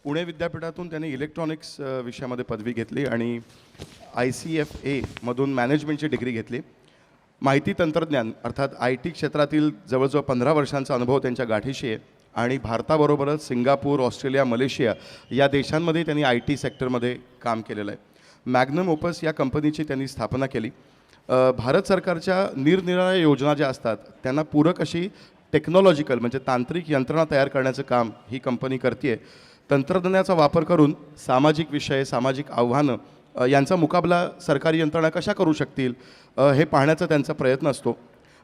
पुणे विद्यापीठातून त्यांनी इलेक्ट्रॉनिक्स विषयामध्ये पदवी घेतली आणि ICFA मधून मॅनेजमेंटची डिग्री घेतली. माहिती तंत्रज्ञान अर्थात IT क्षेत्रातील जवळजवळ 15 वर्षांचा अनुभव त्यांच्या गाठीशी आहे आणि भारताबरोबरच सिंगापूर, ऑस्ट्रेलिया, मलेशिया या देशांमध्ये त्यांनी IT सेक्टरमध्ये काम केलेलं आहे. मॅग्नम ओपस या कंपनीची त्यांनी स्थापना केली. भारत सरकारच्या निरनिराळ्या योजना ज्या असतात त्यांना पूरक अशी टेक्नॉलॉजिकल म्हणजे तांत्रिक यंत्रणा तयार करण्याचं काम ही कंपनी करते. तंत्रज्ञानाचा वापर करून सामाजिक विषय, सामाजिक आव्हानं यांचा मुकाबला सरकारी यंत्रणा कशा करू शकतील हे पाहण्याचा त्यांचा प्रयत्न असतो.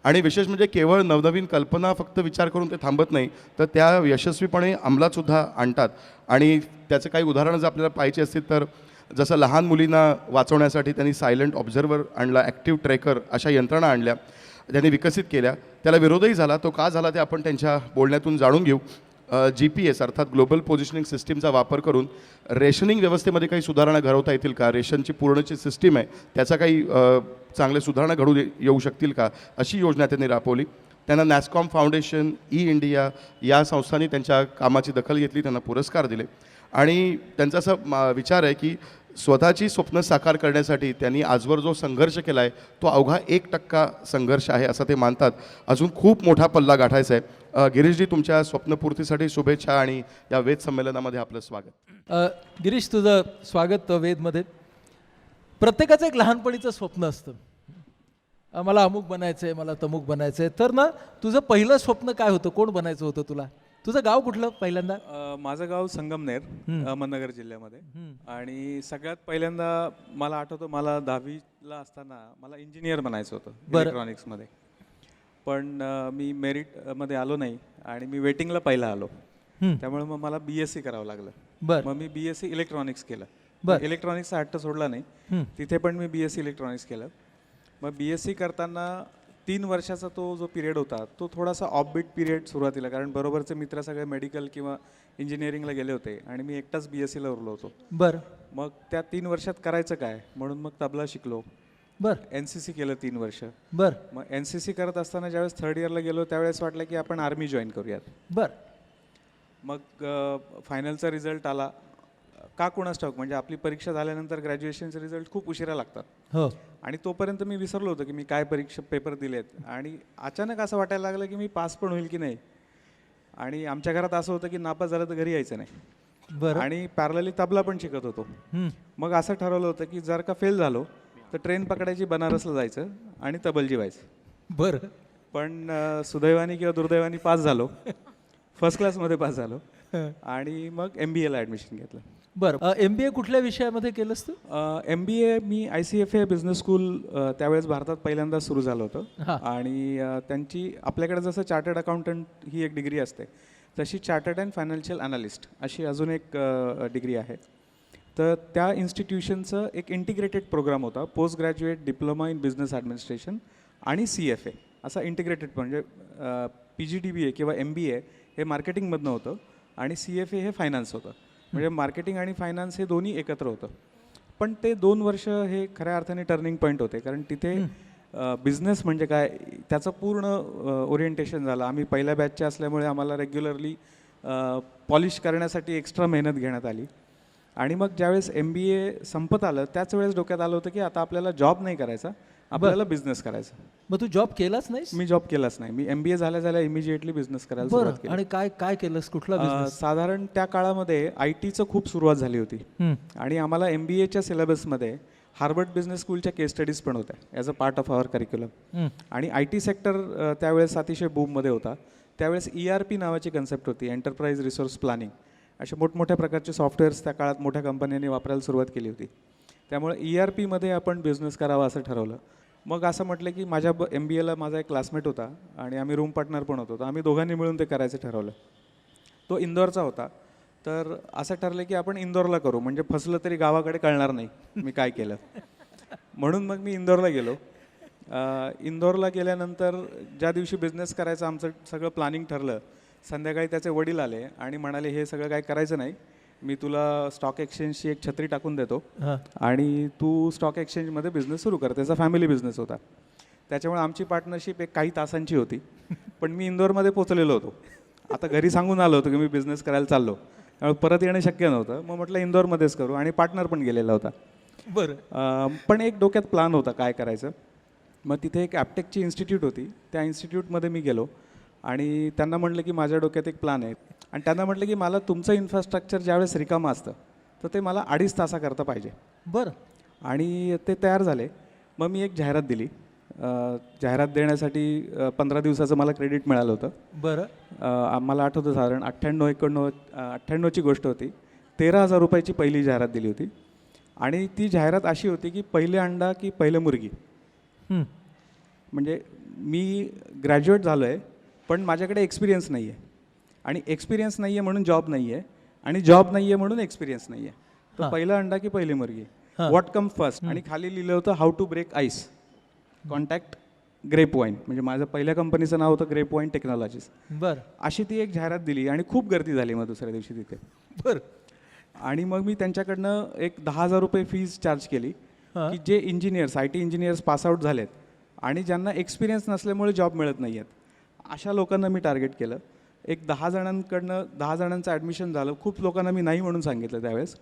आणि विशेष म्हणजे केवळ नवनवीन कल्पना फक्त विचार करून ते थांबत नाही, तर त्या यशस्वीपणे अंमलातसुद्धा आणतात. आणि त्याचं काही उदाहरणं जर आपल्याला पाहिजे असतील तर जसं लहान मुलींना वाचवण्यासाठी त्यांनी सायलेंट ऑब्झर्वर आणला, ॲक्टिव्ह ट्रॅकर अशा यंत्रणा आणल्या, त्यांनी विकसित केल्या. त्याला विरोधही झाला. तो का झाला ते आपण त्यांच्या बोलण्यातून जाणून घेऊ. GPS अर्थात ग्लोबल पोझिशनिंग सिस्टीमचा वापर करून रेशनिंग व्यवस्थेमध्ये काही सुधारणा घडवता येतील का, रेशनची पूर्णची सिस्टीम आहे त्याचा काही चांगले सुधारणा घडू येऊ शकतील का, अशी योजना त्यांनी राबवली. त्यांना नॅस्कॉम फाउंडेशन, इंडिया या संस्थांनी त्यांच्या कामाची दखल घेतली, त्यांना पुरस्कार दिले. आणि त्यांचा असा विचार आहे की स्वतःची स्वप्न साकार करण्यासाठी त्यांनी आजवर जो संघर्ष केला आहे तो अवघा 1% संघर्ष आहे असं ते मानतात. अजून खूप मोठा पल्ला गाठायचा आहे. गिरीशजी, तुमच्या स्वप्नपूर्तीसाठी शुभेच्छा आणि या वेद संमेलनामध्ये आपलं स्वागत. गिरीश, तुझं स्वागत वेदमध्ये. प्रत्येकाचं एक लहानपणीचं स्वप्न असतं, मला अमुक बनायचं आहे, मला तमुक बनायचं आहे. तर ना तुझं पहिलं स्वप्न काय होतं, कोण बनायचं होतं तुला? तुझं गाव कुठलं पहिल्यांदा? माझं गाव संगमनेर, अहमदनगर जिल्ह्यामध्ये. आणि सगळ्यात पहिल्यांदा मला आठवतं, मला 10वीला असताना मला इंजिनियर बनायचं होतं इलेक्ट्रॉनिक्समध्ये. पण मी मेरिटमध्ये आलो नाही आणि मी वेटिंगला पहिला आलो. त्यामुळे मग मला BSc करावं लागलं. मग मी BSc इलेक्ट्रॉनिक्स केलं. इलेक्ट्रॉनिक्सचा हट्ट सोडला नाही, तिथे पण मी BSc इलेक्ट्रॉनिक्स केलं. मग BSc करताना 3 वर्षाचा तो जो पिरियड होता तो थोडासा ऑफबीट पिरियड सुरुवातीला, कारण बरोबरचे मित्र सगळे मेडिकल किंवा इंजिनिअरिंगला गेले होते आणि मी एकटाच BScला उरलो होतो. मग त्या 3 वर्षात करायचं काय म्हणून मग तबला शिकलो. NCC केलं 3 वर्ष. मग NCC करत असताना ज्यावेळेस 3rd इयरला गेलो त्यावेळेस वाटलं की आपण आर्मी जॉईन करूयात. मग फायनलचा रिझल्ट आला का कुणास ठाऊक, म्हणजे आपली परीक्षा झाल्यानंतर ग्रॅज्युएशनचे रिझल्ट खूप उशिरा लागतात आणि तोपर्यंत मी विसरलो होतो की मी काय परीक्षा पेपर दिलेत. आणि अचानक असं वाटायला लागलं की मी पास पण होईल की नाही. आणि आमच्या घरात असं होतं की नापास झालं तर घरी यायचं नाही. आणि पॅरलली तबला पण शिकत होतो. मग असं ठरवलं होतं की जर का फेल झालो तर ट्रेन पकडायची, बनारसला जायचं आणि तबलजी व्हायचं. पण सुदैवाने किंवा दुर्दैवाने पास झालो, फर्स्ट क्लासमध्ये पास झालो आणि मग MBAला ॲडमिशन घेतलं. MBA कुठल्या विषयामध्ये केलंस तू? MBA मी ICFA बिझनेस स्कूल त्यावेळेस भारतात पहिल्यांदा सुरू झालं होतं. आणि त्यांची आपल्याकडे जसं चार्टर्ड अकाउंटंट ही एक डिग्री असते तशी चार्टर्ड अँड फायनान्शियल अनालिस्ट अशी अजून एक डिग्री आहे. तर त्या इन्स्टिट्यूशनचं एक इंटिग्रेटेड प्रोग्राम होता, post graduate diploma in business administration आणि CFA असा इंटिग्रेटेड. म्हणजे PGDBA किंवा MBA हे मार्केटिंगमधनं होतं आणि CFA हे फायनान्स होतं. म्हणजे मार्केटिंग आणि फायनान्स हे दोन्ही एकत्र होतं. पण ते 2 वर्ष हे खऱ्या अर्थाने टर्निंग पॉईंट होते, कारण तिथे बिझनेस म्हणजे काय त्याचं पूर्ण ओरिएंटेशन झालं. आम्ही पहिल्या बॅचचे असल्यामुळे आम्हाला रेग्युलरली पॉलिश करण्यासाठी एक्स्ट्रा मेहनत घेण्यात आली. आणि मग ज्यावेळेस MBA संपत आलं त्याच वेळेस डोक्यात आलं होतं की आता आपल्याला जॉब नाही करायचा, आपल्याला बिझनेस करायचा. मग तू जॉब केलाच नाही? मी जॉब केलाच नाही. मी MBA झाल्या इमिजिएटली बिझनेस करायला सुरुवात केली. आणि काय केलंस, कुठला बिझनेस? साधारण त्या काळामध्ये ITचं खूप सुरुवात झाली होती आणि आम्हाला MBAच्या सिलेबसमध्ये हार्वर्ड बिझनेस स्कूलच्या केस स्टडीज पण होत्या as a part of our curriculum. आणि IT सेक्टर त्यावेळेस अतिशय बूममध्ये होता. त्यावेळेस ERP नावाची कन्सेप्ट होती, एंटरप्राइज रिसोर्स प्लॅनिंग. असे मोठमोठ्या प्रकारचे सॉफ्टवेअर्स त्या काळात मोठ्या कंपन्यांनी वापरायला सुरुवात केली होती. त्यामुळे ERPमध्ये आपण बिझनेस करावा असं ठरवलं. मग असं म्हटलं की माझ्या MBAला माझा एक क्लासमेट होता आणि आम्ही रूम पार्टनर पण होतो, तर आम्ही दोघांनी मिळून ते करायचं ठरवलं. तो इंदोरचा होता. तर असं ठरलं की आपण इंदोरला करू, म्हणजे फसलं तरी गावाकडे कळणार नाही मी काय केलं. म्हणून मग मी इंदोरला गेलो. इंदोरला गेल्यानंतर ज्या दिवशी बिझनेस करायचं आमचं सगळं प्लॅनिंग ठरलं, संध्याकाळी त्याचे वडील आले आणि म्हणाले हे सगळं काय करायचं नाही, मी तुला स्टॉक एक्सचेंजची एक छत्री टाकून देतो आणि तू स्टॉक एक्सचेंजमध्ये बिझनेस सुरू कर. त्याचा फॅमिली बिझनेस होता. त्याच्यामुळे आमची पार्टनरशिप एक काही तासांची होती. पण मी इंदोरमध्ये पोचलेलो होतो. आता घरी सांगून आलो होतो की मी बिझनेस करायला चाललो. परत येणं शक्य नव्हतं. मग म्हटलं इंदोरमध्येच करू आणि पार्टनर पण गेलेला होता. बरं. पण एक डोक्यात प्लान होता काय करायचं. मग तिथे एक ॲप्टेकची इन्स्टिट्यूट होती. त्या इन्स्टिट्यूटमध्ये मी गेलो आणि त्यांना म्हटलं की माझ्या डोक्यात एक प्लान आहे. आणि त्यांना म्हटलं की मला तुमचं इन्फ्रास्ट्रक्चर ज्यावेळेस रिकामं असतं तर ते मला 2.5 तासाकरता पाहिजे. बरं. आणि ते तयार झाले. मग मी एक जाहिरात दिली. जाहिरात देण्यासाठी 15 दिवसाचं मला क्रेडिट मिळालं होतं. बरं. मला आठवतं साधारण 98ची गोष्ट होती. 13,000 रुपयाची पहिली जाहिरात दिली होती. आणि ती जाहिरात अशी होती की पहिले अंडा की पहिलं मुर्गी. हं. म्हणजे मी ग्रॅज्युएट झालो आहे पण माझ्याकडे एक्सपिरियन्स नाही आहे. आणि एक्सपिरियन्स नाही आहे म्हणून जॉब नाही आहे. आणि जॉब नाही आहे म्हणून एक्सपिरियन्स नाही आहे. तर हां. पहिलं अंडा की पहिली मुर्गी, हां. What come first. आणि खाली लिहिलं होतं how to break ice, contact grape wine. म्हणजे माझं पहिल्या कंपनीचं नाव होतं ग्रेप वाईन टेक्नॉलॉजीज. बरं. अशी ती एक जाहिरात दिली आणि खूप गर्दी झाली मग दुसऱ्या दिवशी तिथे. बरं. आणि मग मी त्यांच्याकडनं एक 10,000 रुपये फीज चार्ज केली हां. की जे इंजिनियर्स IT इंजिनियर्स पासआउट झालेत आणि ज्यांना एक्सपिरियन्स नसल्यामुळे जॉब मिळत नाही आहेत अशा लोकांना मी टार्गेट केलं. एक 10 जणांचं ॲडमिशन झालं. खूप लोकांना मी नाही म्हणून सांगितलं त्यावेळेस.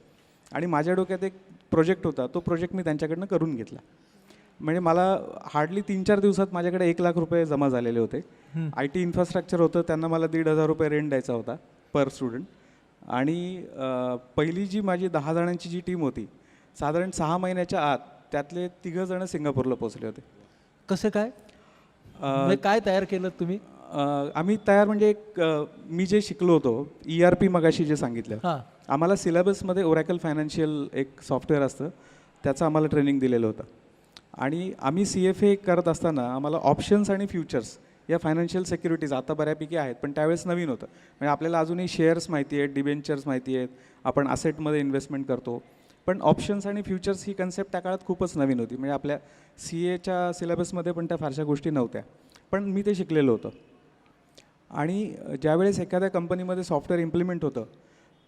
आणि माझ्या डोक्यात एक प्रोजेक्ट होता. तो प्रोजेक्ट मी त्यांच्याकडनं करून घेतला. म्हणजे मला हार्डली 3-4 दिवसात माझ्याकडे 1 लाख रुपये जमा झालेले होते. IT इन्फ्रास्ट्रक्चर होतं. त्यांना मला 1,500 रुपये रेंट द्यायचा होता पर स्टुडंट. आणि पहिली जी माझी 10 जणांची जी टीम होती साधारण 6 महिन्याच्या आत त्यातले 3 जण सिंगापूरला पोहोचले होते. कसं काय? म्हणजे काय तयार केलं तुम्ही? आम्ही तयार म्हणजे एक मी जे शिकलो होतो ERP मगाशी जे सांगितलं, हां. आम्हाला सिलेबसमध्ये ओरॅकल फायनान्शियल एक सॉफ्टवेअर असतं त्याचं आम्हाला ट्रेनिंग दिलेलं होतं. आणि आम्ही CFA करत असताना आम्हाला ऑप्शन्स आणि फ्युचर्स या फायनान्शियल सिक्युरिटीज आता बऱ्यापैकी आहेत पण त्यावेळेस नवीन होतं. म्हणजे आपल्याला अजूनही शेअर्स माहिती आहेत, डिबेंचर्स माहिती आहेत, आपण असेटमध्ये इन्व्हेस्टमेंट करतो. पण ऑप्शन्स आणि फ्युचर्स ही कन्सेप्ट त्या काळात खूपच नवीन होती. म्हणजे आपल्या CAच्या सिलेबसमध्ये पण त्या फारशा गोष्टी नव्हत्या. पण मी ते शिकलेलं होतं. आणि ज्यावेळेस एखाद्या कंपनीमध्ये सॉफ्टवेअर इम्प्लिमेंट होतं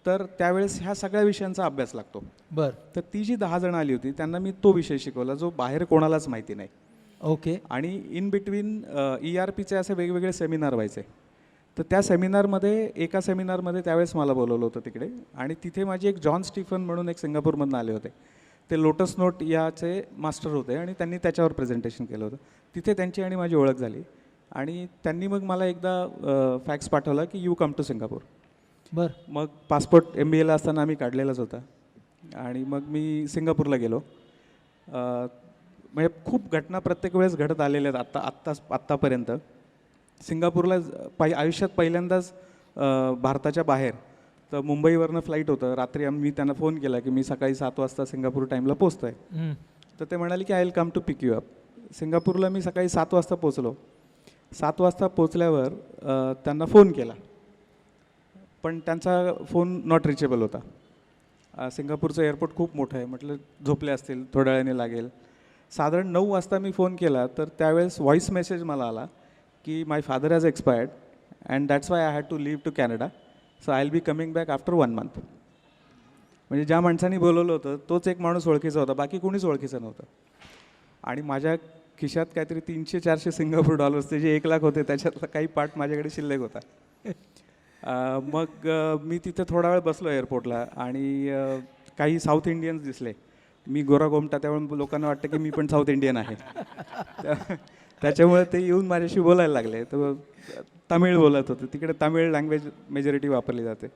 तर त्यावेळेस ह्या सगळ्या विषयांचा अभ्यास लागतो. बरं. तर ती जी 10 जण आली होती त्यांना मी तो विषय शिकवला जो बाहेर कोणालाच माहिती नाही. ओके. आणि इन बिटवीन ERPचे असे वेगवेगळे सेमिनार व्हायचे. तर त्या सेमिनारमध्ये एका सेमिनारमध्ये त्यावेळेस मला बोलवलं होतं तिकडे. आणि तिथे माझी एक जॉन स्टीफन म्हणून एक सिंगापूरमधून आले होते. ते लोटस नोट याचे मास्टर होते आणि त्यांनी त्याच्यावर प्रेझेंटेशन केलं होतं. तिथे त्यांची आणि माझी ओळख झाली. आणि त्यांनी मग मला एकदा फॅक्स पाठवला की यू कम टू सिंगापूर. बरं. मग पासपोर्ट MBAला असताना आम्ही काढलेलाच होता. आणि मग मी सिंगापूरला गेलो. म्हणजे खूप घटना प्रत्येक वेळेस घडत आलेल्या आहेत आत्तापर्यंत. सिंगापूरला आयुष्यात पहिल्यांदाच भारताच्या बाहेर तर मुंबईवरनं फ्लाईट होतं. रात्री मी त्यांना फोन केला की मी सकाळी 7 वाजता सिंगापूर टाईमला पोचतो आहे. तर ते म्हणाले की I will come to pick you up. सिंगापूरला मी सकाळी 7 वाजता पोचलो. 7 वाजता पोचल्यावर त्यांना फोन केला पण त्यांचा फोन नॉट रिचेबल होता. सिंगापूरचं एअरपोर्ट खूप मोठं आहे. म्हटलं झोपले असतील, थोड्या वेळाने लागेल. साधारण 9 वाजता मी फोन केला तर त्यावेळेस व्हॉईस मेसेज मला आला की my father has expired and that's why I had to leave to Canada so I will be coming back after 1 month. म्हणजे ज्या माणसाने बोलवलं होतं तोच एक माणूस ओळखीचा होता, बाकी कोणीच ओळखीचं नव्हतं. आणि माझ्या खिशात काहीतरी 300-400 सिंगापूर डॉलर्स ते जे 1 लाख होते त्याच्यातला काही पार्ट माझ्याकडे शिल्लक होता. मग मी तिथे थोडा वेळ बसलो एअरपोर्टला आणि काही साऊथ इंडियन्स दिसले. मी गोरा गोमटा त्यामुळे लोकांना वाटतं की मी पण साऊथ इंडियन आहे. त्याच्यामुळे ते येऊन माझ्याशी बोलायला लागले. तर तमिळ बोलत होते. तिकडे तमिळ लँग्वेज मेजॉरिटी वापरली जाते.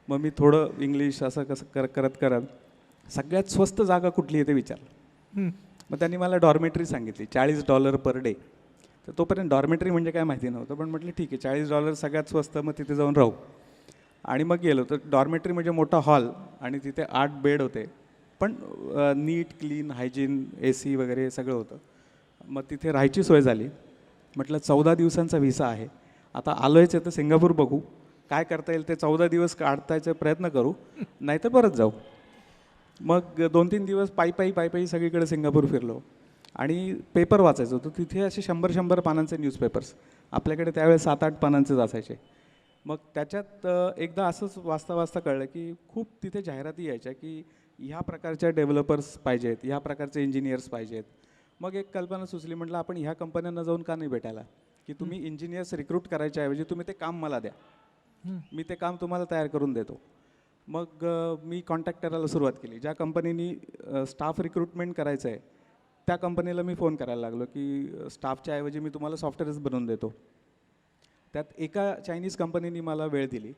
मग मी थोडं इंग्लिश असं कसं करत सगळ्यात स्वस्त जागा कुठली आहे ते विचारलं. मग त्यांनी मला डॉर्मेटरी सांगितली $40 पर डे. तर तोपर्यंत डॉर्मेटरी म्हणजे काय माहिती नव्हतं पण म्हटलं ठीक आहे $40 सगळ्यात स्वस्त, मग तिथे जाऊन राहू. आणि मग गेलो तर डॉर्मेटरी म्हणजे मोठा हॉल आणि तिथे 8 बेड होते पण नीट क्लीन हायजीन AC वगैरे सगळं होतं. मग तिथे राहायची सोय झाली. म्हटलं 14 दिवसांचा व्हिसा आहे, आता आलोयच आहे तर सिंगापूर बघू, काय करता येईल ते 14 दिवस काढतायचा प्रयत्न करू, नाहीतर परत जाऊ. मग 2-3 दिवस पायी सगळीकडे सिंगापूर फिरलो आणि पेपर वाचायचं होतं. तिथे असे 100-100 पानांचे न्यूजपेपर्स, आपल्याकडे त्यावेळेस 7-8 पानांचेच असायचे. मग त्याच्यात एकदा असंच वाचता कळलं की खूप तिथे जाहिराती यायच्या की ह्या प्रकारच्या डेव्हलपर्स पाहिजेत, ह्या प्रकारचे इंजिनियर्स पाहिजेत. मग एक कल्पना सुचली, म्हटलं आपण ह्या कंपन्यांना जाऊन का नाही भेटायला, की तुम्ही इंजिनियर्स रिक्रूट करायच्या ऐवजी तुम्ही ते काम मला द्या, मी ते काम तुम्हाला तयार करून देतो. मग मी कॉन्टॅक्ट करायला सुरुवात केली. ज्या कंपनीनी स्टाफ रिक्रुटमेंट करायचं आहे त्या कंपनीला मी फोन करायला लागलो की स्टाफच्या ऐवजी मी तुम्हाला सॉफ्टवेअरच बनवून देतो. त्यात एका चायनीज कंपनीने मला वेळ दिली.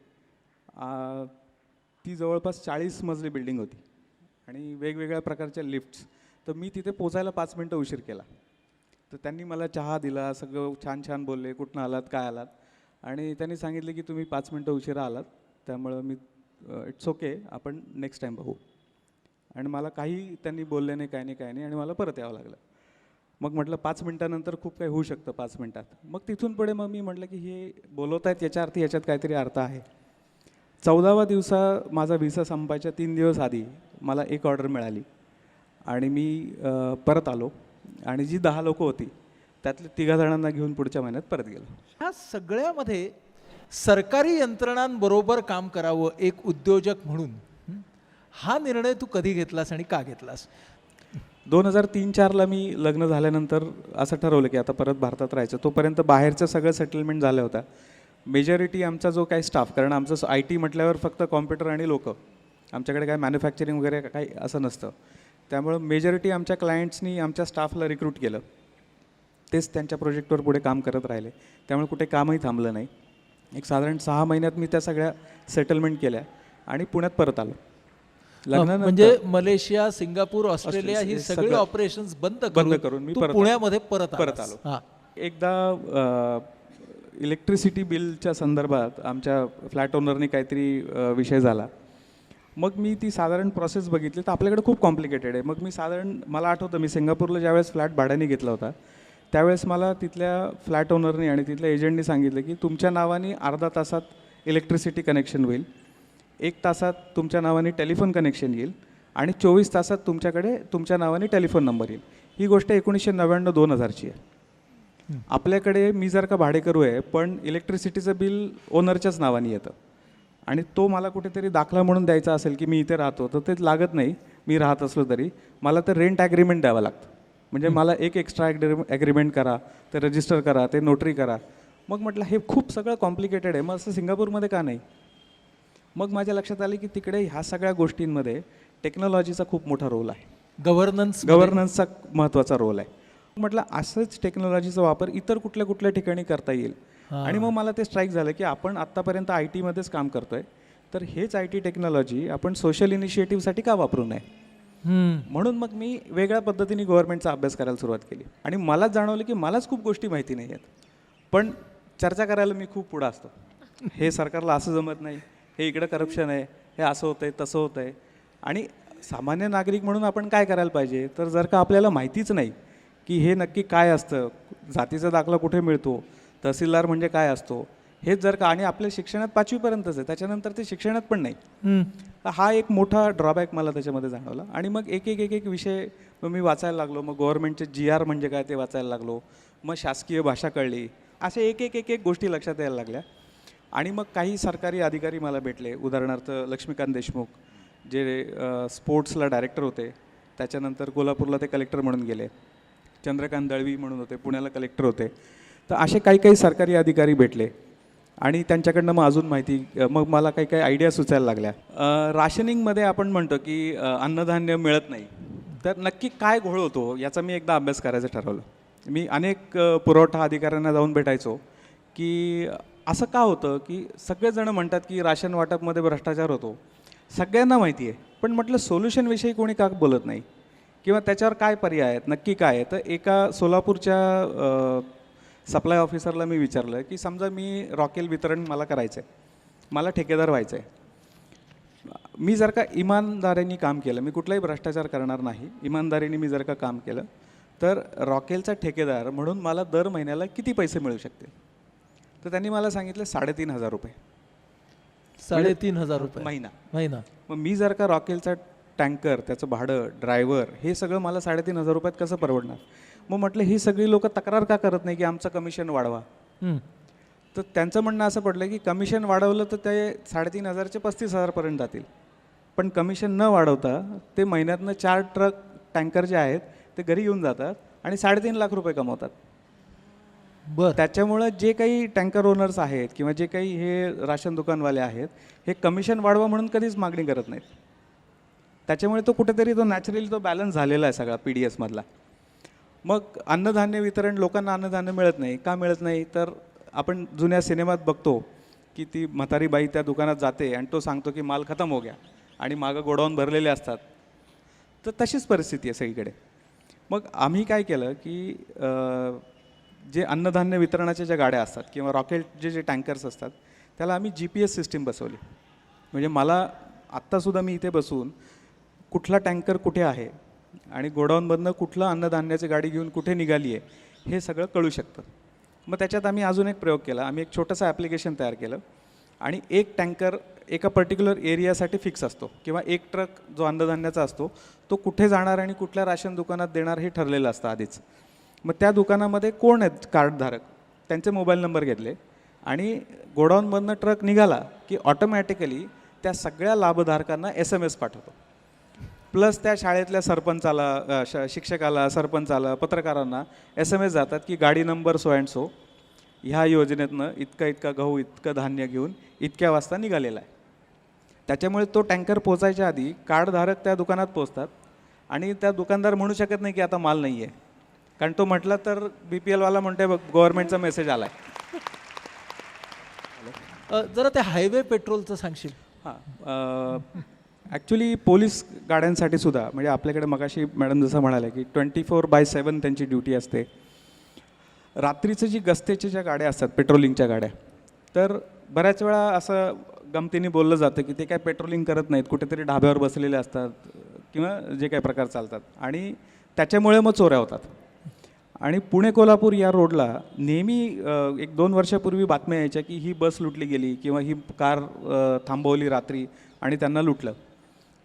ती जवळपास 40 मजली बिल्डिंग होती आणि वेगवेगळ्या प्रकारच्या लिफ्ट्स. तर मी तिथे पोचायला 5 मिनटं उशीर केला. तर त्यांनी मला चहा दिला, सगळं छान छान बोलले, कुठनं आलात, काय आलात, आणि त्यांनी सांगितले की तुम्ही 5 मिनटं उशिरा आलात, त्यामुळं मी इट्स ओके, आपण नेक्स्ट टाईम बघू. आणि मला काही त्यांनी बोलले नाही, काय नाही, आणि मला परत यावं लागलं. मग म्हटलं 5 मिनटानंतर खूप काही होऊ शकतं 5 मिनटात. मग तिथून पुढे मग मी म्हटलं की हे बोलवत आहेत याच्या अर्थी याच्यात काहीतरी अर्थ आहे. 14व्या दिवसा माझा व्हिसा संपायच्या 3 दिवस आधी मला एक ऑर्डर मिळाली आणि मी परत आलो आणि जी 10 लोकं होती त्यातले 3 जणांना घेऊन पुढच्या महिन्यात परत गेलो. ह्या सगळ्यामध्ये सरकारी यंत्रणांबरोबर काम करावं एक उद्योजक म्हणून, हा निर्णय तू कधी घेतलास आणि का घेतलास? 2003-04ला मी लग्न झाल्यानंतर असं ठरवलं की आता परत भारतात राहायचं. तोपर्यंत बाहेरचं सगळं सेटलमेंट झालं होतं. मेजॉरिटी आमचा जो काही स्टाफ, कारण आमचं IT म्हटल्यावर फक्त कॉम्प्युटर आणि लोकं, आमच्याकडे काय मॅन्युफॅक्चरिंग वगैरे काही असं नसतं. त्यामुळं मेजॉरिटी आमच्या क्लायंट्सनी आमच्या स्टाफला रिक्रूट केलं. तेच त्यांच्या प्रोजेक्टवर पुढे काम करत राहिले. त्यामुळे कुठे कामही थांबलं नाही. एक साधारण 6 महिन्यात मी त्या सगळ्या सेटलमेंट केल्या आणि पुण्यात परत आलो. म्हणजे मलेशिया, सिंगापूर, ऑस्ट्रेलिया ही सगळी ऑपरेशन्स बंद करून मी परत पुण्यामध्ये परत आलो. एकदा इलेक्ट्रिसिटी बिलच्या संदर्भात आमच्या फ्लॅट ओनरनी काहीतरी विषय झाला. मग मी ती साधारण प्रोसेस बघितली तर आपल्याकडे खूप कॉम्प्लिकेटेड आहे. मग मी मला आठवतं मी सिंगापूरला ज्यावेळेस फ्लॅट भाड्याने घेतला होता त्यावेळेस मला तिथल्या फ्लॅट ओनरनी आणि तिथल्या एजंटनी सांगितलं की तुमच्या नावाने अर्धा तासात इलेक्ट्रिसिटी कनेक्शन होईल, 1 तासात तुमच्या नावाने टेलिफोन कनेक्शन येईल आणि 24 तासात तुमच्याकडे तुमच्या नावाने टेलिफोन नंबर येईल. ही गोष्ट 1999-2000ची आहे. आपल्याकडे मी जर का भाडेकरू आहे पण इलेक्ट्रिसिटीचं बिल ओनरच्याच नावाने येतं आणि तो मला कुठेतरी दाखला म्हणून द्यायचा असेल की मी इथे राहतो तर ते लागत नाही. मी राहत असलो तरी मला तर रेंट ॲग्रीमेंट द्यावं लागतं. म्हणजे मला एक एक्स्ट्रा ॲग्रीमेंट करा, ते रजिस्टर करा, ते नोटरी करा. मग म्हटलं हे खूप सगळं कॉम्प्लिकेटेड आहे, मग असं सिंगापूरमध्ये का नाही? मग माझ्या लक्षात आले की तिकडे ह्या सगळ्या गोष्टींमध्ये टेक्नॉलॉजीचा खूप मोठा रोल आहे. गव्हर्नन्सचा महत्त्वाचा रोल आहे. म्हटलं असंच टेक्नॉलॉजीचा वापर इतर कुठल्या कुठल्या ठिकाणी करता येईल. आणि मग मला ते स्ट्राईक झालं की आपण आत्तापर्यंत IT मध्येच काम करतोय, तर हेच IT टेक्नॉलॉजी आपण सोशल इनिशिएटिव्हसाठी का वापरू नये? म्हणून मग मी वेगळ्या पद्धतीने गव्हर्नमेंटचा अभ्यास करायला सुरुवात केली आणि मलाच जाणवलं की मलाच खूप गोष्टी माहिती नाही आहेत, पण चर्चा करायला मी खूप पुढं असतो. हे सरकारला असं जमत नाही, हे इकडं करप्शन आहे, हे असं होतंय, तसं होतंय. आणि सामान्य नागरिक म्हणून आपण काय करायला पाहिजे, तर जर का आपल्याला माहितीच नाही की हे नक्की काय असतं, जातीचा दाखला कुठे मिळतो, तहसीलदार म्हणजे काय असतो, हेच जर का, आणि आपल्या शिक्षणात 5वीपर्यंतच आहे, त्याच्यानंतर ते शिक्षणात पण नाही. हा एक मोठा ड्रॉबॅक मला त्याच्यामध्ये जाणवला. आणि मग एक विषय मी वाचायला लागलो. मग गव्हर्नमेंटचे GR म्हणजे काय ते वाचायला लागलो. मग शासकीय भाषा कळली. असे एक गोष्टी लक्षात यायला लागल्या. आणि मग काही सरकारी अधिकारी मला भेटले. उदाहरणार्थ लक्ष्मीकांत देशमुख जे स्पोर्ट्सला डायरेक्टर होते, त्याच्यानंतर कोल्हापूरला ते कलेक्टर म्हणून गेले. चंद्रकांत दळवी म्हणून होते, पुण्याला कलेक्टर होते. तर असे काही सरकारी अधिकारी भेटले आणि त्यांच्याकडनं मग अजून माहिती, मग मला काही आयडिया सुचायला लागल्या. राशनिंगमध्ये आपण म्हणतो की अन्नधान्य मिळत नाही, तर नक्की काय घोळ होतो याचा मी एकदा अभ्यास करायचं ठरवलं. मी अनेक पुरवठा अधिकाऱ्यांना जाऊन भेटायचो की असं का होतं की सगळेजण म्हणतात की राशन वाटपमध्ये भ्रष्टाचार होतो, सगळ्यांना माहिती आहे, पण म्हटलं सोल्युशनविषयी कोणी का बोलत नाही किंवा त्याच्यावर काय पर्याय आहेत, नक्की काय आहे. तर एका सोलापूरच्या सप्लाय ऑफिसरला मी विचारलं की समजा मी रॉकेल वितरण मला करायचं आहे, मला ठेकेदार व्हायचं आहे, मी जर का इमानदारीने काम केलं, मी कुठलाही भ्रष्टाचार करणार नाही, इमानदारीने मी जर का काम केलं तर रॉकेलचा ठेकेदार म्हणून मला दर महिन्याला किती पैसे मिळू शकतील? तर त्यांनी मला सांगितलं 3,500 रुपये. 3,500 रुपये महिना. मग मी जर का रॉकेलचा टँकर, त्याचं भाडं, ड्रायव्हर, हे सगळं मला 3,500 रुपयात कसं परवडणार? मग म्हटलं ही सगळी लोक तक्रार का करत नाही की आमचं कमिशन वाढवा? तर त्यांचं म्हणणं असं पडलं की कमिशन वाढवलं तर ते 3,500चे 35,000पर्यंत जातील, पण कमिशन न वाढवता ते महिन्यातनं 4 ट्रक टँकर जे आहेत ते घरी येऊन जातात आणि 3.5 लाख रुपये कमवतात. बर त्याच्यामुळं जे काही टँकर ओनर्स आहेत किंवा जे काही हे राशन दुकानवाले आहेत हे कमिशन वाढवा म्हणून कधीच मागणी करत नाहीत. त्याच्यामुळे तो कुठेतरी तो नॅचरली तो बॅलन्स झालेला आहे सगळा PDS मधला. मग अन्नधान्य वितरण, लोकांना अन्नधान्य मिळत नाही. का मिळत नाही? तर आपण जुन्या सिनेमात बघतो की ती म्हातारी बाई त्या दुकानात जाते आणि तो सांगतो की माल खतम हो गया आणि मागं गोडाऊन भरलेले असतात. तर तशीच परिस्थिती आहे सगळीकडे. मग आम्ही काय केलं की जे अन्नधान्य वितरणाच्या ज्या गाड्या असतात किंवा रॉकेट जे टँकर्स असतात त्याला आम्ही GPS सिस्टीम बसवली. म्हणजे मला आत्तासुद्धा मी इथे बसून कुठला टँकर कुठे आहे आणि गोडाऊनमधनं कुठलं अन्नधान्याची गाडी घेऊन कुठे निघाली आहे हे सगळं कळू शकतं. मग त्याच्यात आम्ही अजून एक प्रयोग केला. आम्ही एक छोटंसं ॲप्लिकेशन तयार केलं आणि एक टँकर एका पर्टिक्युलर एरियासाठी फिक्स असतो किंवा एक ट्रक जो अन्नधान्याचा असतो तो कुठे जाणार आणि कुठल्या राशन दुकानात देणार हे ठरलेलं असतं आधीच. मग त्या दुकानामध्ये कोण आहेत कार्डधारक त्यांचे मोबाईल नंबर घेतले आणि गोडाऊनमधनं ट्रक निघाला की ऑटोमॅटिकली त्या सगळ्या लाभधारकांना SMS पाठवतो. प्लस त्या शाळेतल्या सरपंचाला, शिक्षकाला, सरपंचाला, पत्रकारांना SMS जातात की गाडी नंबर सो अँड सो ह्या योजनेतनं इतका गहू, इतकं धान्य घेऊन इतक्या वाजता निघालेला आहे. त्याच्यामुळे तो टँकर पोचायच्या आधी कार्डधारक त्या दुकानात पोचतात आणि त्या दुकानदार म्हणू शकत नाही की आता माल नाही आहे. कारण तो म्हटला तर BPLवाला म्हणते बघ गव्हर्नमेंटचा मेसेज आला आहे. जरा ते हायवे पेट्रोलचं सांगशील? हां, ॲक्च्युली पोलीस गाड्यांसाठी सुद्धा म्हणजे आपल्याकडे मगाशी मॅडम जसं म्हणाले की 24/7 त्यांची ड्युटी असते. रात्रीचं जी गस्तेच्या ज्या गाड्या असतात पेट्रोलिंगच्या गाड्या, तर बऱ्याच वेळा असं गमतीने बोललं जातं की ते काय पेट्रोलिंग करत नाहीत, कुठेतरी ढाब्यावर बसलेले असतात किंवा जे काही प्रकार चालतात आणि त्याच्यामुळे मग चोऱ्या होतात. आणि पुणे कोल्हापूर या रोडला नेहमी 1-2 वर्षापूर्वी बातम्या यायच्या की ही बस लुटली गेली किंवा ही कार थांबवली रात्री आणि त्यांना लुटलं.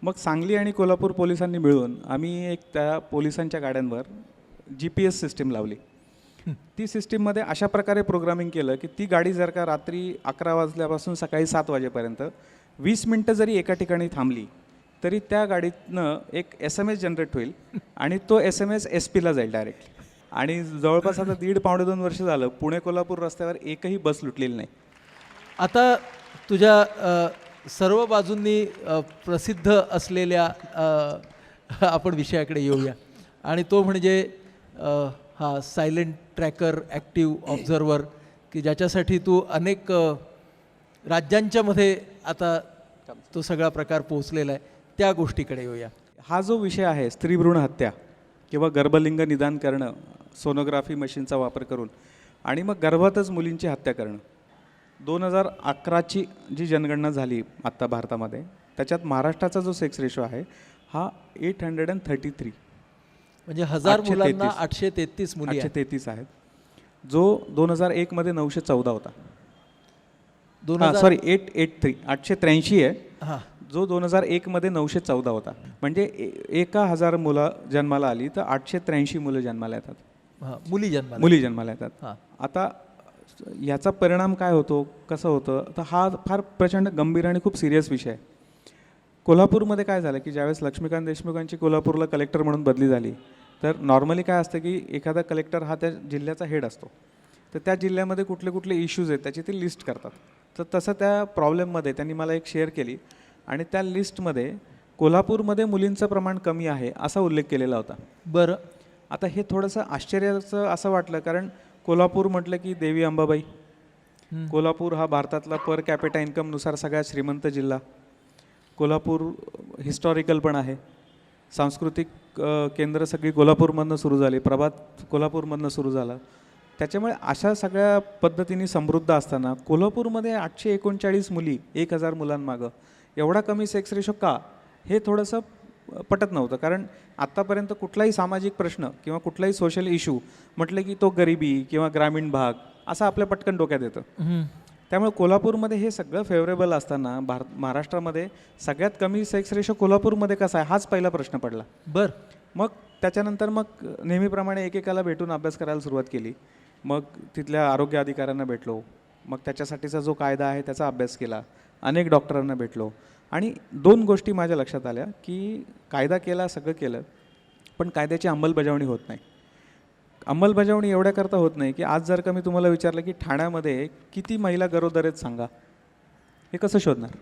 मग सांगली आणि कोल्हापूर पोलिसांनी मिळून आम्ही एक त्या पोलिसांच्या गाड्यांवर GPS सिस्टीम लावली. ती सिस्टीममध्ये अशा प्रकारे प्रोग्रामिंग केलं की ती गाडी जर का रात्री 11 वाजल्यापासून सकाळी 7 वाजेपर्यंत 20 मिनटं जरी एका ठिकाणी थांबली तरी त्या गाडीतनं एक SMS जनरेट होईल आणि तो SMS SP ला जाईल डायरेक्टली. आणि जवळपास आता 1.5-2 वर्ष झालं पुणे कोल्हापूर रस्त्यावर एकही बस लुटलेली नाही. आता तुझ्या सर्व बाजूंनी प्रसिद्ध असलेल्या आपण विषयाकडे येऊया आणि तो म्हणजे हा सायलेंट ट्रॅकर ॲक्टिव्ह ऑब्झर्वर की ज्याच्यासाठी तू अनेक राज्यांच्या मध्ये आता तो सगळा प्रकार पोहोचलेला आहे. त्या गोष्टीकडे येऊया. हा जो विषय आहे स्त्रीभ्रूण हत्या किंवा गर्भलिंग निदान करणं सोनोग्राफी मशीनचा वापर करून आणि मग गर्भातच मुलींची हत्या करणं, 2011ची जी जनगणना झाली आत्ता भारतामध्ये त्याच्यात महाराष्ट्राचा जो सेक्स रेशो आहे हा 833 म्हणजे 1000 मुलांना 833 मुली 833 आहेत, जो 2001 मध्ये 914 होता. 883 आहे हां, जो 2001 मध्ये 914 होता. म्हणजे 1000 मुलं जन्माला आली तर 883 मुलं जन्माला येतात. हां, मुली जन्माला येतात. हां. आता याचा परिणाम काय होतो, कसं होतं, तर हा फार प्रचंड गंभीर आणि खूप सिरियस विषय आहे. कोल्हापूरमध्ये काय झालं की ज्यावेळेस लक्ष्मीकांत देशमुखांची कोल्हापूरला कलेक्टर म्हणून बदली झाली तर नॉर्मली काय असतं की एखादा कलेक्टर हा त्या जिल्ह्याचा हेड असतो, तर त्या जिल्ह्यामध्ये कुठले कुठले इश्यूज आहेत त्याची ते लिस्ट करतात. तर तसं त्या प्रॉब्लेममध्ये त्यांनी मला एक शेअर केली आणि त्या लिस्टमध्ये कोल्हापूरमध्ये मुलींचं प्रमाण कमी आहे असा उल्लेख केलेला होता. बरं, आता हे थोडंसं आश्चर्याचं असं वाटलं कारण कोल्हापूर म्हटलं की देवी अंबाबाई, कोल्हापूर हा भारतातला पर कॅपिटा इन्कमनुसार सगळ्यात श्रीमंत जिल्हा, कोल्हापूर हिस्टॉरिकल पण आहे, सांस्कृतिक केंद्र सगळी कोल्हापूरमधनं सुरू झाली, प्रभात कोल्हापूरमधनं सुरू झाला. त्याच्यामुळे अशा सगळ्या पद्धतीने समृद्ध असताना कोल्हापूरमध्ये 839 मुली 1000 मुलांमागं एवढा कमी सेक्स रेशो का, हे थोडंसं पटत नव्हतं. कारण आत्तापर्यंत कुठलाही सामाजिक प्रश्न किंवा कुठलाही सोशल इश्यू म्हटलं की तो गरिबी किंवा ग्रामीण भाग असं आपल्या पटकन डोक्यात येतं. त्यामुळे कोल्हापूरमध्ये हे सगळं फेवरेबल असताना महाराष्ट्रामध्ये सगळ्यात कमी सेक्स रेशो कोल्हापूरमध्ये कसा आहे हाच पहिला प्रश्न पडला. बरं. मग त्याच्यानंतर मग नेहमीप्रमाणे एकेकाला भेटून अभ्यास करायला सुरुवात केली. मग तिथल्या आरोग्य अधिकाऱ्यांना भेटलो, मग त्याच्यासाठीचा जो कायदा आहे त्याचा अभ्यास केला, अनेक डॉक्टरांना भेटलो आणि 2 गोष्टी माझ्या लक्षात आल्या की कायदा केला, सगळं केलं, पण कायद्याची अंमलबजावणी होत नाही. अंमलबजावणी एवढ्या करता होत नाही की आज जर का मी तुम्हाला विचारलं की ठाण्यामध्ये किती महिला गरोदर आहेत सांगा, हे कसं शोधणार?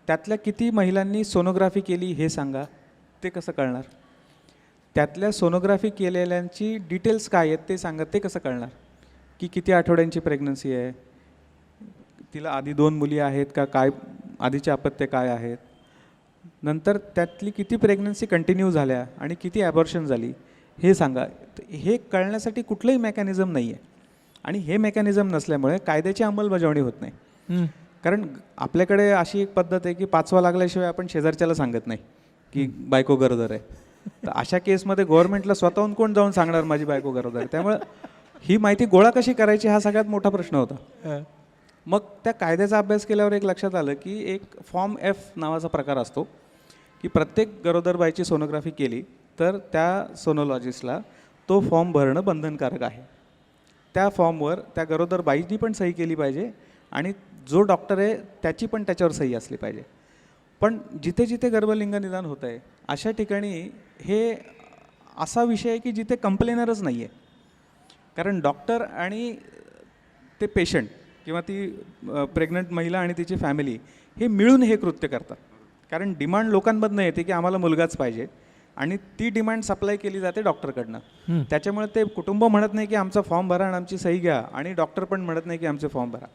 त्यातल्या किती महिलांनी सोनोग्राफी केली हे सांगा, ते कसं कळणार? त्यातल्या सोनोग्राफी केलेल्यांची डिटेल्स काय आहेत ते सांगा, ते कसं कळणार? की किती आठवड्यांची प्रेग्नन्सी आहे, तिला आधी 2 मुली आहेत का, काय आधीचे अपत्य काय आहेत, नंतर त्यातली किती प्रेग्नन्सी कंटिन्यू झाल्या आणि किती ॲबॉर्शन झाली हे सांगा. हे कळण्यासाठी कुठलंही मेकॅनिझम नाही आहे आणि हे मेकॅनिझम नसल्यामुळे कायद्याची अंमलबजावणी होत नाही. कारण आपल्याकडे अशी एक पद्धत आहे की 5वा लागल्याशिवाय आपण शेजारच्याला सांगत नाही की बायको गरोदर आहे. तर अशा केसमध्ये गव्हर्नमेंटला स्वतःहून कोण जाऊन सांगणार माझी बायको गरोदर आहे? त्यामुळे ही माहिती गोळा कशी करायची हा सगळ्यात मोठा प्रश्न होता. मग त्या कायद्याचा अभ्यास केल्यावर एक लक्षात आलं की एक फॉर्म F नावाचा प्रकार असतो की प्रत्येक गरोदर बाईची सोनोग्राफी केली तर त्या सोनोलॉजिस्टला तो फॉर्म भरणं बंधनकारक आहे. त्या फॉर्मवर त्या गरोदर बाईनी पण सही केली पाहिजे आणि जो डॉक्टर आहे त्याची पण त्याच्यावर सही असली पाहिजे. पण जिथे जिथे गर्भलिंग निदान होतं आहे अशा ठिकाणी हे असा विषय आहे की जिथे कंप्लेनरच नाही आहे. कारण डॉक्टर आणि ते पेशंट किंवा ती प्रेग्नंट महिला आणि तिची फॅमिली हे मिळून हे कृत्य करतात. कारण डिमांड लोकांमधनं येते की आम्हाला मुलगाच पाहिजे आणि ती डिमांड सप्लाय केली जाते डॉक्टरकडनं. त्याच्यामुळे ते कुटुंब म्हणत नाही की आमचा फॉर्म भरा आणि आमची सही घ्या आणि डॉक्टर पण म्हणत नाही की आमचे फॉर्म भरा.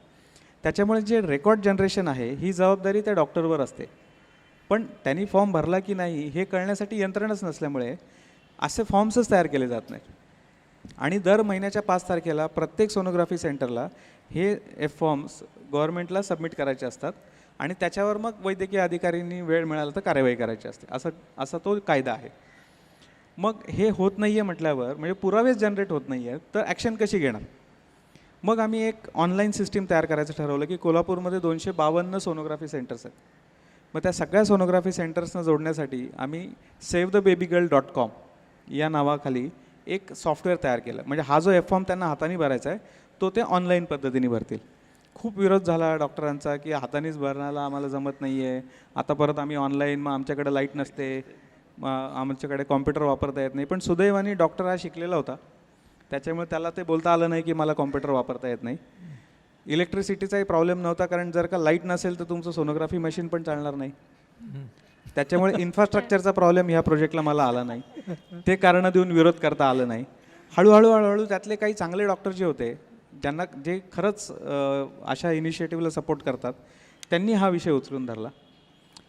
त्याच्यामुळे जे रेकॉर्ड जनरेशन आहे ही जबाबदारी त्या डॉक्टरवर असते. पण त्यांनी फॉर्म भरला की नाही हे कळण्यासाठी यंत्रणाच नसल्यामुळे असे फॉर्म्सच तयार केले जात नाही. आणि दर महिन्याच्या 5 तारखेला प्रत्येक सोनोग्राफी सेंटरला हे F फॉर्म्स गव्हर्नमेंटला सबमिट करायचे असतात आणि त्याच्यावर मग वैद्यकीय अधिकाऱ्यांनी वेळ मिळाला तर कार्यवाही करायची असते. असा तो कायदा आहे. मग हे होत नाही आहे म्हटल्यावर म्हणजे पुरावेच जनरेट होत नाही आहेत तर ॲक्शन कशी घेणार? मग आम्ही एक ऑनलाईन सिस्टीम तयार करायचं ठरवलं की कोल्हापूरमध्ये 252 सोनोग्राफी सेंटर्स आहेत. मग त्या सगळ्या सोनोग्राफी सेंटर्सना जोडण्यासाठी आम्ही SaveTheBabyGirl.com या नावाखाली एक सॉफ्टवेअर तयार केलं. म्हणजे हा जो F फॉर्म त्यांना हाताने भरायचा आहे तो ते ऑनलाईन पद्धतीने भरतील. खूप विरोध झाला डॉक्टरांचा की हातानेच भरण्याला आम्हाला जमत नाही आहे, आता परत आम्ही ऑनलाईन, मग आमच्याकडे लाईट नसते, मग आमच्याकडे कॉम्प्युटर वापरता येत नाही. पण सुदैवाने डॉक्टर हा शिकलेला होता त्याच्यामुळे त्याला ते बोलता आलं नाही की मला कॉम्प्युटर वापरता येत नाही. इलेक्ट्रिसिटीचाही प्रॉब्लेम नव्हता कारण जर का लाईट नसेल तर तुमचं सोनोग्राफी मशीन पण चालणार नाही. त्याच्यामुळे इन्फ्रास्ट्रक्चरचा प्रॉब्लेम ह्या प्रोजेक्टला मला आला नाही. ते कारणं देऊन विरोध करता आलं नाही. हळूहळू त्यातले काही चांगले डॉक्टर जे होते ज्यांना जे खरंच अशा इनिशिएटिव्हला सपोर्ट करतात त्यांनी हा विषय उचलून धरला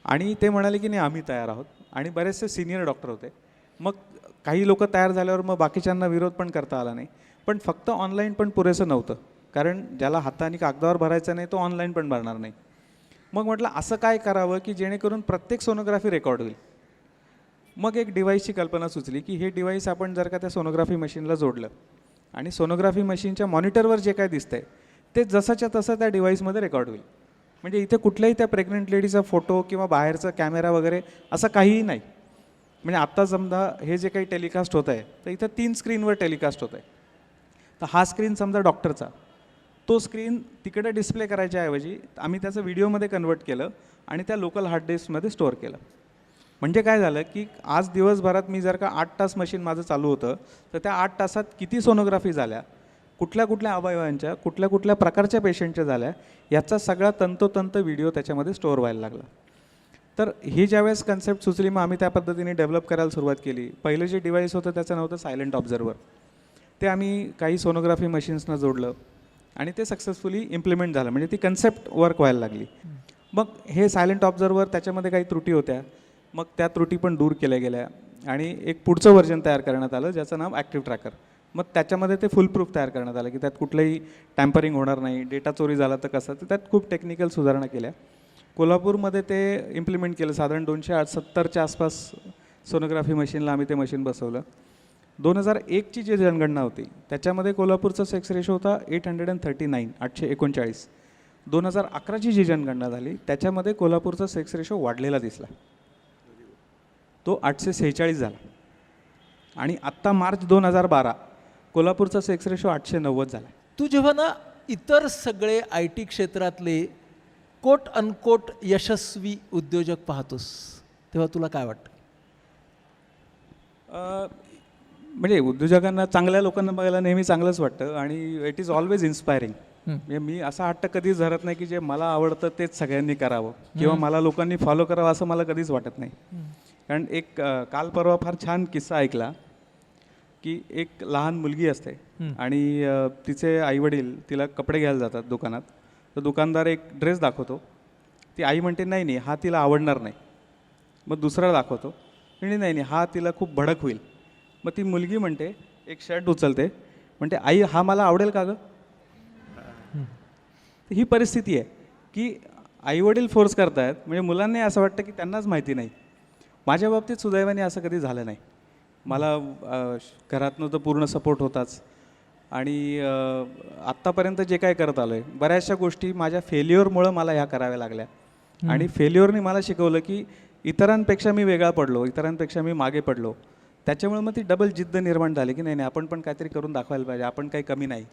आणि ते म्हणाले की नाही आम्ही तयार आहोत. आणि बरेचसे सिनियर डॉक्टर होते. मग काही लोक तयार झाल्यावर मग बाकीच्यांना विरोध पण करता आला नाही. पण फक्त ऑनलाईन पण पुरेसं नव्हतं कारण ज्याला हाताने कागदावर भरायचं नाही तो ऑनलाईन पण भरणार नाही. मग म्हटलं असं काय करावं की जेणेकरून प्रत्येक सोनोग्राफी रेकॉर्ड होईल. मग एक डिव्हाइसची कल्पना सुचली की हे डिव्हाइस आपण जर का त्या सोनोग्राफी मशीनला जोडलं आणि सोनोग्राफी मशीनच्या मॉनिटरवर जे काय दिसतंय ते जसंच्या तसं त्या डिव्हाइसमध्ये रेकॉर्ड होईल. म्हणजे इथे कुठल्याही त्या प्रेग्नंट लेडीचा फोटो किंवा बाहेरचा कॅमेरा वगैरे असं काहीही नाही. म्हणजे आत्ता समजा हे जे काही टेलिकास्ट होत आहे तर इथं 3 स्क्रीनवर टेलिकास्ट होत आहे. तर हा स्क्रीन समजा डॉक्टरचा, तो स्क्रीन तिकडे डिस्प्ले करायच्याऐवजी आम्ही त्याचं व्हिडिओमध्ये कन्वर्ट केलं आणि त्या लोकल हार्ड डिस्कमध्ये स्टोअर केलं. म्हणजे काय झालं की आज दिवसभरात मी जर का 8 तास मशीन माझं चालू होतं तर त्या 8 तासात किती सोनोग्राफी झाल्या, कुठल्या कुठल्या अवयवांच्या, कुठल्या कुठल्या प्रकारच्या पेशंटच्या झाल्या, याचा सगळा तंतोतंत व्हिडिओ त्याच्यामध्ये स्टोअर व्हायला लागला. तर ही ज्यावेळेस कन्सेप्ट सुचली मग आम्ही त्या पद्धतीने डेव्हलप करायला सुरुवात केली. पहिलं जे डिव्हाइस होतं त्याचं नाव होतं सायलेंट ऑब्झर्वर. ते आम्ही काही सोनोग्राफी मशीन्सना जोडलं आणि ते सक्सेसफुली इम्प्लिमेंट झालं. म्हणजे ती कन्सेप्ट वर्क व्हायला लागली. मग हे सायलेंट ऑब्झर्वर त्याच्यामध्ये काही त्रुटी होत्या, मग त्या त्रुटी पण दूर केल्या गेल्या आणि एक पुढचं व्हर्जन तयार करण्यात आलं ज्याचं नाव ॲक्टिव्ह ट्रॅकर. मग त्याच्यामध्ये ते फुल प्रूफ तयार करण्यात आलं की त्यात कुठलंही टॅम्परिंग होणार नाही, डेटा चोरी झाला तर कसं, तर त्यात खूप टेक्निकल सुधारणा केल्या. कोल्हापूरमध्ये ते इम्प्लिमेंट केलं. साधारण 270च्या आसपास सोनोग्राफी मशीनला आम्ही ते मशीन बसवलं. 2001ची जी जनगणना होती त्याच्यामध्ये कोल्हापूरचा सेक्स रेशो होता 839, 839. 2011ची जी जनगणना झाली त्याच्यामध्ये कोल्हापूरचा सेक्स रेशो वाढलेला दिसला, तो 846 झाला. आणि आत्ता मार्च 2012 कोल्हापूरचा सेक्स रेशो 890 झाला. तू जेव्हा ना इतर सगळे IT क्षेत्रातले कोट अनकोट यशस्वी उद्योजक पाहतोस तेव्हा तुला काय वाटतं? म्हणजे उद्योजकांना, चांगल्या लोकांना बघायला नेहमी चांगलंच वाटतं आणि इट इज ऑलवेज इन्स्पायरिंग. म्हणजे मी असा हट्ट कधीच धरत नाही की जे मला आवडतं तेच सगळ्यांनी करावं किंवा मला लोकांनी फॉलो करावं असं मला कधीच वाटत नाही. कारण एक काल परवा फार छान किस्सा ऐकला की एक लहान मुलगी असते आणि तिचे आईवडील तिला कपडे घ्यायला जातात दुकानात. तर दुकानदार एक ड्रेस दाखवतो, ती आई म्हणते नाही नाही हा तिला आवडणार नाही. मग दुसरा दाखवतो, नाही नाही नाही हा तिला खूप भडक होईल. मग ती मुलगी म्हणते, एक शर्ट उचलते, म्हणते आई हा मला आवडेल का गं. ही परिस्थिती आहे की आईवडील फोर्स करतायत, म्हणजे मुलांना असं वाटतं की त्यांनाच माहिती नाही. माझ्या बाबतीत सुदैवाने असं कधी झालं नाही. मला घरातनं तर पूर्ण सपोर्ट होताच आणि आत्तापर्यंत जे काय करत आलो आहे, बऱ्याचशा गोष्टी माझ्या फेल्युअरमुळं मला ह्या कराव्या लागल्या. आणि फेल्युअरने मला शिकवलं की इतरांपेक्षा मी वेगळा पडलो, इतरांपेक्षा मी मागे पडलो. त्याच्यामुळे मग ती डबल जिद्द निर्माण झाली की नाही नाही आपण पण काहीतरी करून दाखवायला पाहिजे, आपण काही कमी नाही.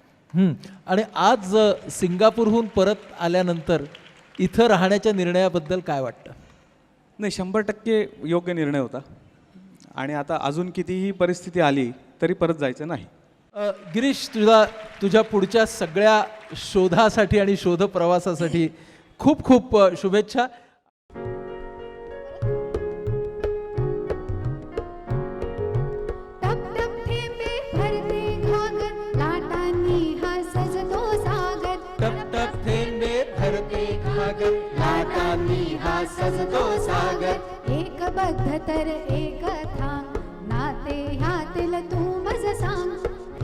आणि आज सिंगापूरहून परत आल्यानंतर इथं राहण्याच्या निर्णयाबद्दल काय वाटतं? नाही, 100% योग्य निर्णय होता आणि आता अजून कितीही परिस्थिती आली तरी परत जायचं नाही. गिरीश, तुझ्या पुढच्या सगळ्या शोधासाठी आणि शोध प्रवासासाठी खूप खूप शुभेच्छा. टप टप थेंबे भरते घागर, लाटांनी हा सजतो सागर. टप टप थेंबे भरते घागर, लाटांनी हा सजतो सागर. एक बद्ध तर एक थांब, नाते ह्यातील तू मज सांग.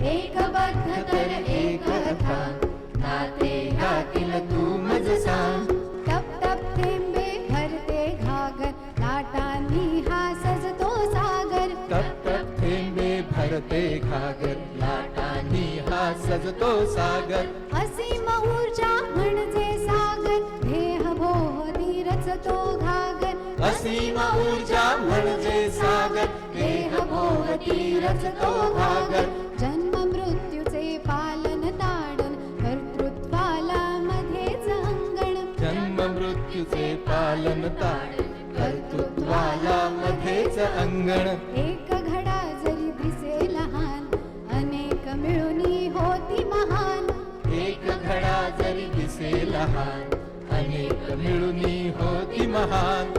एक बद्ध तर एक थांब, नाते ह्यातील तू मज सांग. टप टप थेंबे भरते घागर, लाटांनी हा सजतो सागर. टप टप थेंबे भरते घागर, लाटांनी हा सजतो सागर. असीम ऊर्जा म्हणजे सागर, देहभोवती रचतो घागर. असीम ऊर्जा म्हणजे सागर, देहभोवती रचतो घागर. जन्म मृत्यूचे पालन ताडन, कर्तृत्वाला मध्येच अंगण. जन्म मृत्यूचे पालन ताडन, कर्तृत्वाला मध्येच अंगण. एक घडा जरी दिसे लहान, अनेक मिळूनी होती महान. एक घडा जरी दिसे लहान, अनेक मिळूनी होती महान.